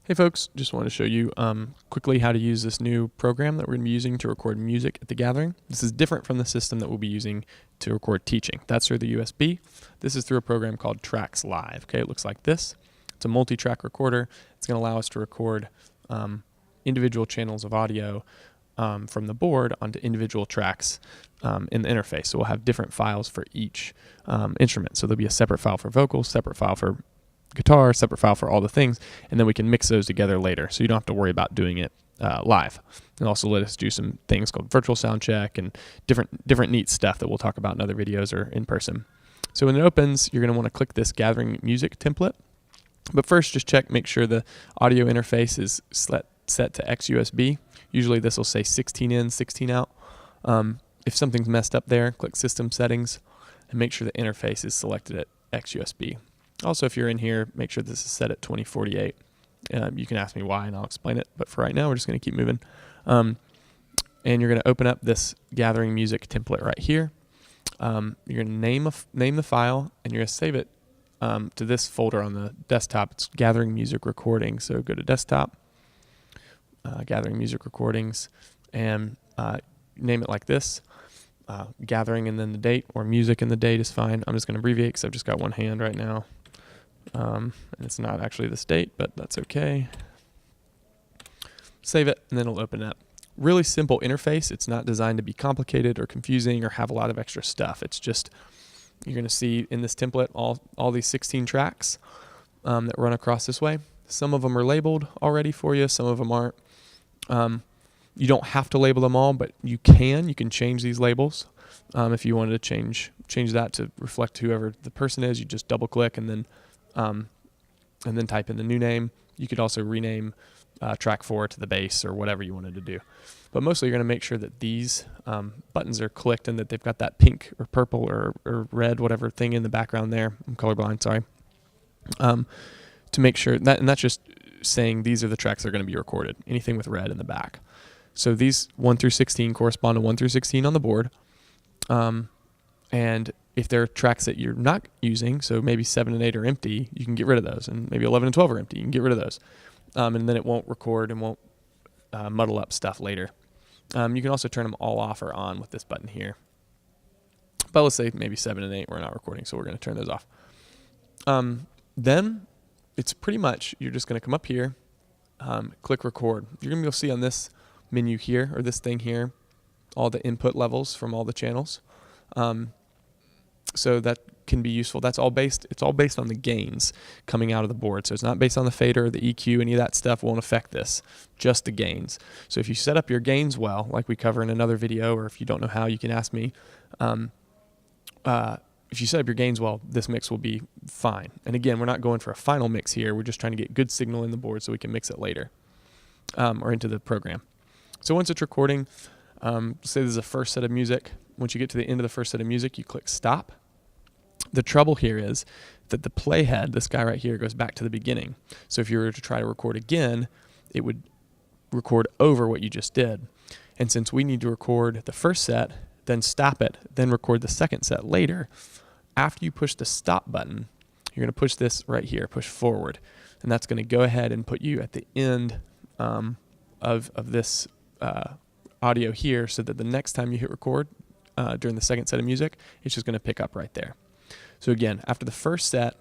Hey folks, just wanted to show you quickly how to use this new program that we're going to be using to record music at the gathering. This is different from the system that we'll be using to record teaching. That's through the USB. This is through a program called Tracks Live. Okay, it looks like this. It's a multi-track recorder. It's going to allow us to record individual channels of audio from the board onto individual tracks in the interface. So we'll have different files for each instrument. So there'll be a separate file for vocals, separate file for guitar, separate file for all the things, and then we can mix those together later, so you don't have to worry about doing it live. And also let us do some things called virtual sound check and different neat stuff that we'll talk about in other videos or in person. So when it opens, you're going to want to click this gathering music template, but first just make sure the audio interface is set to XUSB. Usually this will say 16 in, 16 out. If something's messed up there, click system settings and make sure the interface is selected at XUSB. Also, if you're in here, make sure this is set at 2048. You can ask me why, and I'll explain it. But for right now, we're just going to keep moving. And you're going to open up this gathering music template right here. You're going to name the file, and you're going to save it to this folder on the desktop. It's gathering music recordings. So go to desktop, gathering music recordings, and name it like this. Gathering and then the date, or music and the date is fine. I'm just going to abbreviate because I've just got one hand right now. And it's not actually this date, but that's okay. Save it, and then it'll open up. Really simple interface. It's not designed to be complicated or confusing or have a lot of extra stuff. It's just, you're going to see in this template all these 16 tracks that run across this way. Some of them are labeled already for you. Some of them aren't. You don't have to label them all, but you can. You can change these labels. If you wanted to change that to reflect whoever the person is, you just double click and then type in the new name. You could also rename track 4 to the bass or whatever you wanted to do. But mostly you're going to make sure that these buttons are clicked and that they've got that pink or purple or red, whatever thing in the background there. I'm colorblind, sorry. To make sure that, and that's just saying these are the tracks that are going to be recorded, anything with red in the back. So these 1 through 16 correspond to 1 through 16 on the board. And if there are tracks that you're not using, so maybe 7 and 8 are empty, you can get rid of those. And maybe 11 and 12 are empty, you can get rid of those. And then it won't record and won't muddle up stuff later. You can also turn them all off or on with this button here. But let's say maybe 7 and 8 we're not recording, so we're going to turn those off. Then it's pretty much, you're just going to come up here, click record. You're going to be able to see on this menu here, or this thing here, all the input levels from all the channels. So that can be useful. It's all based on the gains coming out of the board. So it's not based on the fader or the EQ. Any of that stuff won't affect this, just the gains. So if you set up your gains well, like we cover in another video, or if you don't know how, you can ask me. If you set up your gains well, this mix will be fine. And again, we're not going for a final mix here. We're just trying to get good signal in the board so we can mix it later or into the program. So once it's recording, say there's a first set of music. Once you get to the end of the first set of music, you click stop. The trouble here is that the playhead, this guy right here, goes back to the beginning. So if you were to try to record again, it would record over what you just did. And since we need to record the first set, then stop it, then record the second set later, after you push the stop button, you're going to push this right here, push forward. And that's going to go ahead and put you at the end of this audio here, so that the next time you hit record during the second set of music, it's just going to pick up right there. So again, after the first set,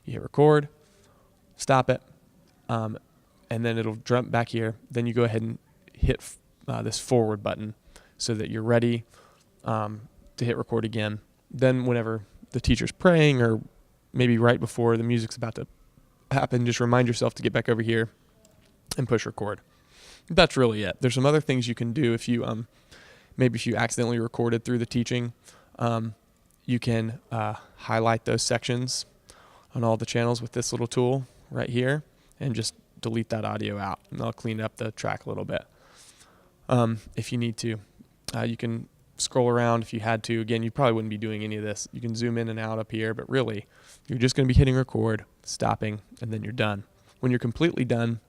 you hit record, stop it, and then it'll jump back here. Then you go ahead and hit this forward button so that you're ready to hit record again. Then whenever the teacher's praying, or maybe right before the music's about to happen, just remind yourself to get back over here and push record. That's really it. There's some other things you can do if you maybe if you accidentally recorded through the teaching. You can highlight those sections on all the channels with this little tool right here and just delete that audio out, and I'll clean up the track a little bit. If you need to, you can scroll around if you had to. Again, you probably wouldn't be doing any of this. You can zoom in and out up here, but really you're just going to be hitting record, stopping, and then you're done. When you're completely done,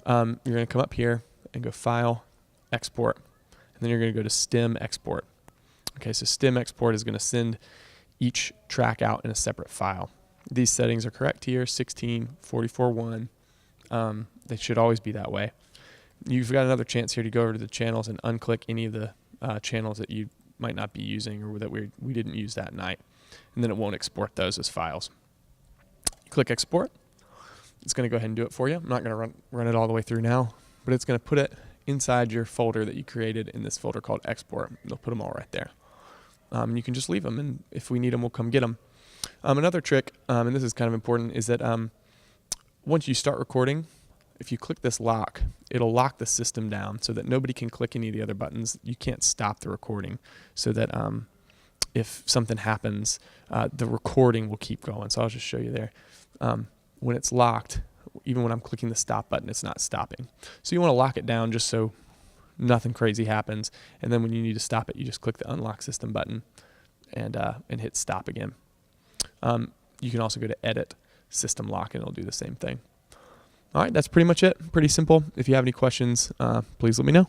you're going to come up here and go File, Export, and then you're going to go to Stem Export. Okay, so Stem Export is going to send each track out in a separate file. These settings are correct here, 16, 44.1. They should always be that way. You've got another chance here to go over to the channels and unclick any of the channels that you might not be using or that we didn't use that night. And then it won't export those as files. Click export. It's going to go ahead and do it for you. I'm not going to run it all the way through now, but it's going to put it inside your folder that you created in this folder called export. They'll put them all right there. You can just leave them, and if we need them, we'll come get them. Another trick, and this is kind of important, is that once you start recording, if you click this lock, it'll lock the system down so that nobody can click any of the other buttons. You can't stop the recording, so that if something happens, the recording will keep going. So I'll just show you there. When it's locked, even when I'm clicking the stop button, it's not stopping. So you want to lock it down just so nothing crazy happens. And then when you need to stop it, you just click the unlock system button and hit stop again. You can also go to edit system lock and it'll do the same thing. All right, that's pretty much it. Pretty simple. If you have any questions, please let me know.